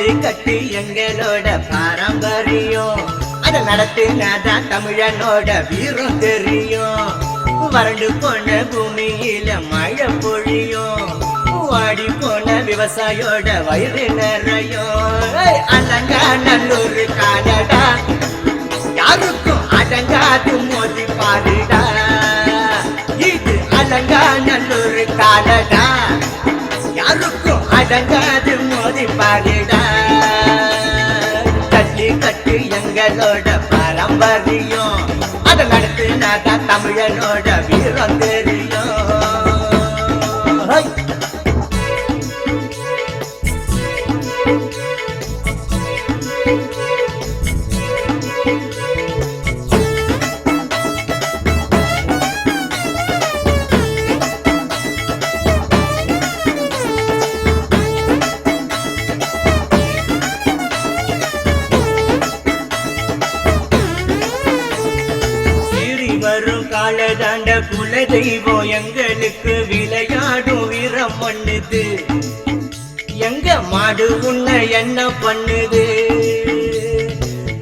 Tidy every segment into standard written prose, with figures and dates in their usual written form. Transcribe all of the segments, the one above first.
ஜல்லிக்கட்டு எங்களோட பாரம்பரியம். அதை நடத்தினாதான் தமிழனோட வீரம் தெரியும். வறண்டு போன பூமியில மழை பொழியும். வாடி போன விவசாயோட வயிறு நிறையும். அலங்காநல்லூர் காலடா யாருக்கும் அடங்காது மோதி பாருடா. இது அலங்காநல்லூர் காலடா யாருக்கும் அடங்காது மோதி பாருடா. ஜல்லிக்கட்டு எங்களோட பாரம்பரியம். அதை நடத்தினாதான் தமிழனோட வீரம் தெரியும். காலதாண்ட குல தெய்வம் எங்களுக்கு விளையாடும் வீரம் பண்ணுது. எங்க மாடு உன்ன என்ன பண்ணுது?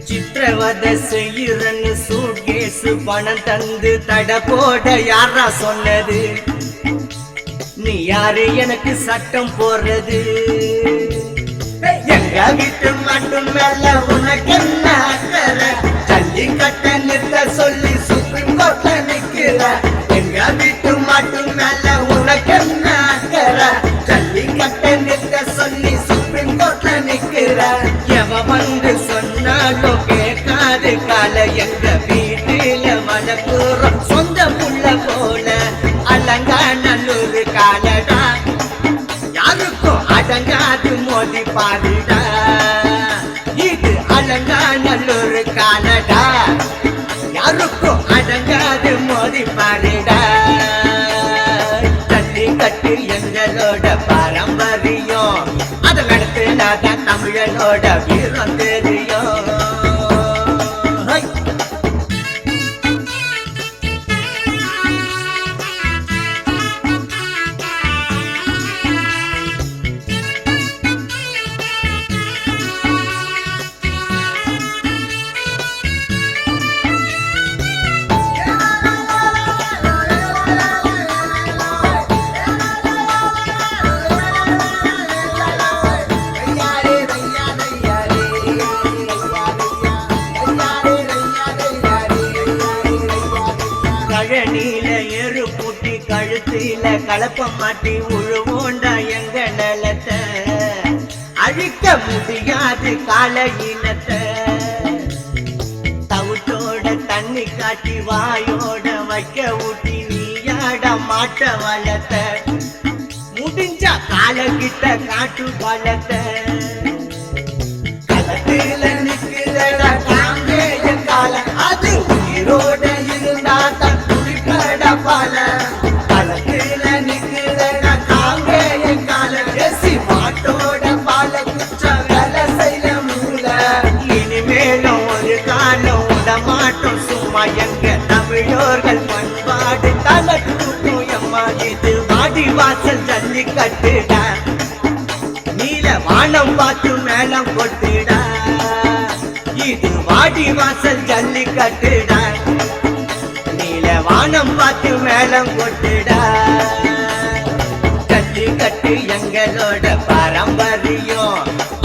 சித்திரவதை செய்யறன்னு சூட்கேசு பணம் தந்து தட போட யாரா சொன்னது? நீ யாரு எனக்கு சட்டம் போடுறது? எங்க வீட்டு மட்டும் மேல உனக்கு என்ன அக்கறை? ஜல்லிக்கட்ட நிறுத்த சொல்லி சுப்ரீம் கோர்ட்ல நிக்கிற. எங்க வீட்டு மட்டும் மேல உனக்கு என்ன அக்கறை? ஜல்லிக்கட்ட நிறுத்த சொல்லி சுப்ரீம் கோர்ட்ல நிக்கிற. எவ வந்து சொன்னாலும் கேட்காது கால. எங்க வீட்டில மனப்பூர்வம் சொந்த புள்ள போல. அலங்காநல்லூர் காலடா யாருக்கும் அடங்காது மோதி பாருடா. இது அலங்காநல்லூர் காலடா யாருக்கும் அடங்காது மோதி பாருடா. ஜல்லிக்கட்டு எங்களோட பாரம்பரியம். அதை நடத்தினாதான் தமிழனோட வீரம் தெரியும். கழனியில எரு பூட்டி கழுத்தில கலப்ப மாட்டி உழுவோண்டா எங்க நிலத்தை. அழிக்க முடியாது கால இனத்தை. தவுட்டோட தண்ணி காட்டி வாயோட வைக்க ஊட்டி நீயாட மாட்ட வளத்தை. முடிஞ்சா கால கிட்ட காட்டு பலத்தை. களத்தில நிக்கிறடா காங்கேய கால. அது உயிரோட இருந்தாதான் பால. களத்தில நிக்கிறடா காங்கேய கால. எசி மாட்டோட பால குச்ச வேலை செய்ய மூல. இனிமேலும் ஒரு காலம் விடமாட்டோம் சும்மா. எங்க தமிழோர்கள் பண்பாடு தலை கூட்டும் எம்மா. இது வாடி வாசல் ஜல்லிக்கட்டுடா. நீல வானம் பார்த்து மேலம் கொட்டுடா. இது வாடி வாசல் ஜல்லிக்கட்டுடா. வானம் பார்த்து மேலம் கொட்டுடா. ஜல்லிக்கட்டு எங்களோட பாரம்பரியம்.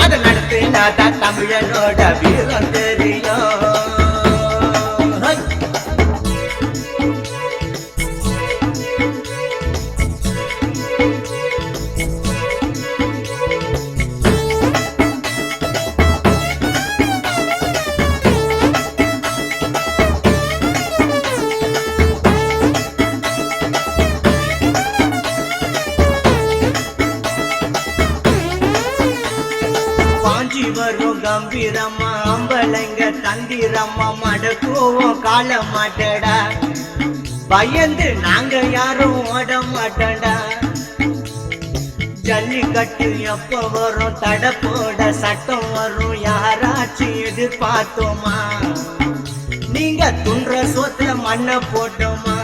அதை நடத்தினாதான் தமிழனோட வீரம் தெரியும். வரும் கம்பீரம்மா அம்பளைங்க தந்திரம்மா மடக்குவோம் கால மாட்டடா. பயந்து நாங்க யாரும் ஓட மாட்டடா. ஜல்லிக்கட்டு எப்ப வரும்? தட போட சட்டம் வரும். யாராச்சும் எதிர்பார்த்தோமா? நீங்க துன்ற சோத்துல மண்ணை போட்டோமா?